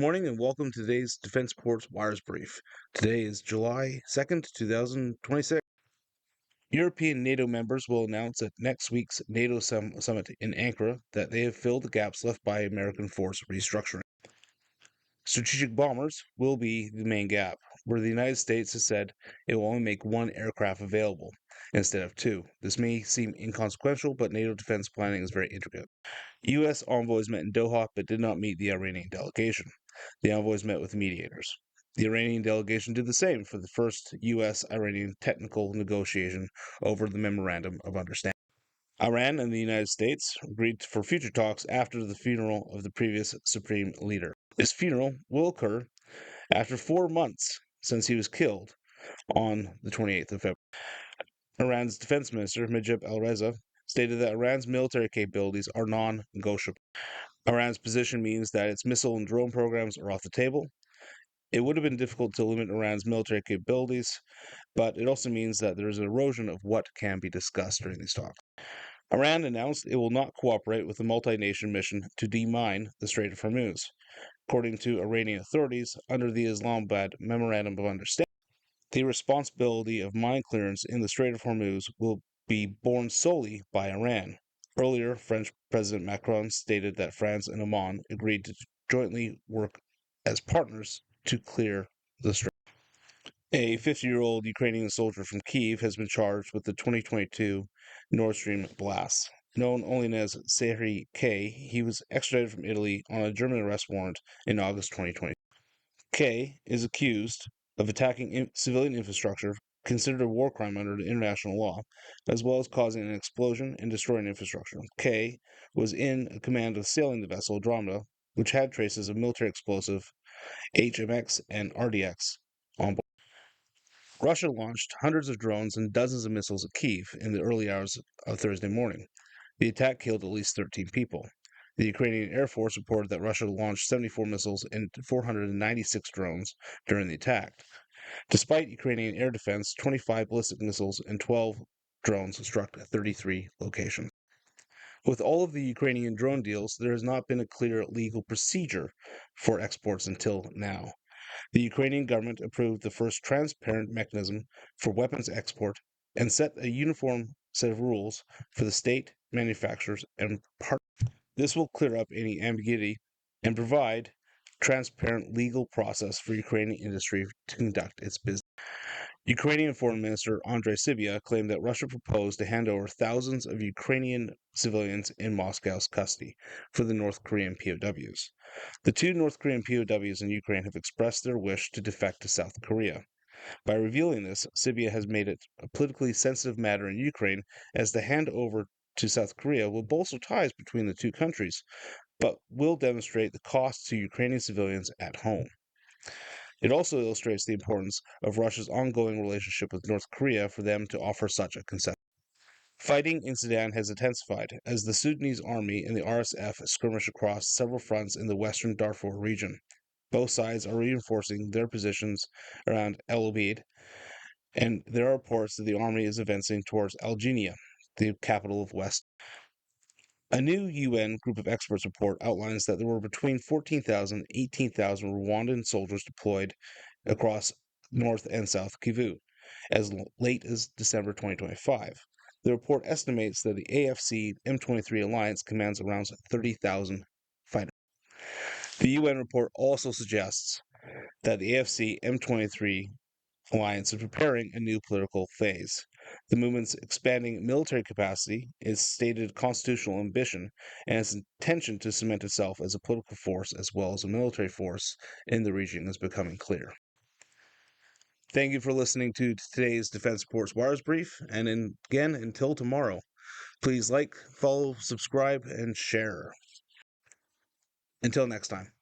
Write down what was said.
morning and welcome to today's Defense Reports Wires Brief. Today is July 2nd, 2026. European NATO members will announce at next week's NATO summit in Ankara that they have filled the gaps left by American force restructuring. Strategic bombers will be the main gap, where the United States has said it will only make one aircraft available instead of two. This may seem inconsequential, but NATO defense planning is very intricate. U.S. envoys met in Doha but did not meet the Iranian delegation. The envoys met with mediators. The Iranian delegation did the same for the first U.S.-Iranian technical negotiation over the Memorandum of Understanding. Iran and the United States agreed for future talks after the funeral of the previous supreme leader. This funeral will occur after 4 months since he was killed on the 28th of February. Iran's defense minister, Mijib al-Reza, stated that Iran's military capabilities are non-negotiable. Iran's position means that its missile and drone programs are off the table. It would have been difficult to limit Iran's military capabilities, but it also means that there is an erosion of what can be discussed during these talks. Iran announced it will not cooperate with the multi-nation mission to demine the Strait of Hormuz. According to Iranian authorities, under the Islamabad Memorandum of Understanding, the responsibility of mine clearance in the Strait of Hormuz will be borne solely by Iran. Earlier, French President Macron stated that France and Oman agreed to jointly work as partners to clear the strait. A 50-year-old Ukrainian soldier from Kyiv has been charged with the 2022 Nord Stream blasts. Known only as Serhiy K, he was extradited from Italy on a German arrest warrant in August 2020. K is accused of attacking civilian infrastructure, considered a war crime under international law, as well as causing an explosion and destroying infrastructure. K was in command of sailing the vessel Andromeda, which had traces of military explosive HMX and RDX on board. Russia launched hundreds of drones and dozens of missiles at Kyiv in the early hours of Thursday morning. The attack killed at least 13 people. The Ukrainian Air Force reported that Russia launched 74 missiles and 496 drones during the attack. Despite Ukrainian air defense, 25 ballistic missiles and 12 drones struck 33 locations. With all of the Ukrainian drone deals, there has not been a clear legal procedure for exports until now. The Ukrainian government approved the first transparent mechanism for weapons export and set a uniform set of rules for the state, manufacturers, and partners. This will clear up any ambiguity and provide transparent legal process for Ukrainian industry to conduct its business. Ukrainian Foreign Minister Andrei Sybiha claimed that Russia proposed to hand over thousands of Ukrainian civilians in Moscow's custody for the North Korean POWs. The two North Korean POWs in Ukraine have expressed their wish to defect to South Korea. By revealing this, Sybiha has made it a politically sensitive matter in Ukraine, as the handover to South Korea will bolster ties between the two countries, but will demonstrate the cost to Ukrainian civilians at home. It also illustrates the importance of Russia's ongoing relationship with North Korea for them to offer such a concession. Fighting in Sudan has intensified as the Sudanese army and the RSF skirmish across several fronts in the western Darfur region. Both sides are reinforcing their positions around El Obeid, and there are reports that the army is advancing towards Algeria, the capital of West. A new UN group of experts report outlines that there were between 14,000 and 18,000 Rwandan soldiers deployed across North and South Kivu as late as December 2025. The report estimates that the AFC M23 alliance commands around 30,000 fighters. The UN report also suggests that the AFC M23 alliance is preparing a new political phase. The movement's expanding military capacity, its stated constitutional ambition, and its intention to cement itself as a political force as well as a military force in the region is becoming clear. Thank you for listening to today's Defense Reports Wires Brief, and again, until tomorrow, please like, follow, subscribe, and share. Until next time.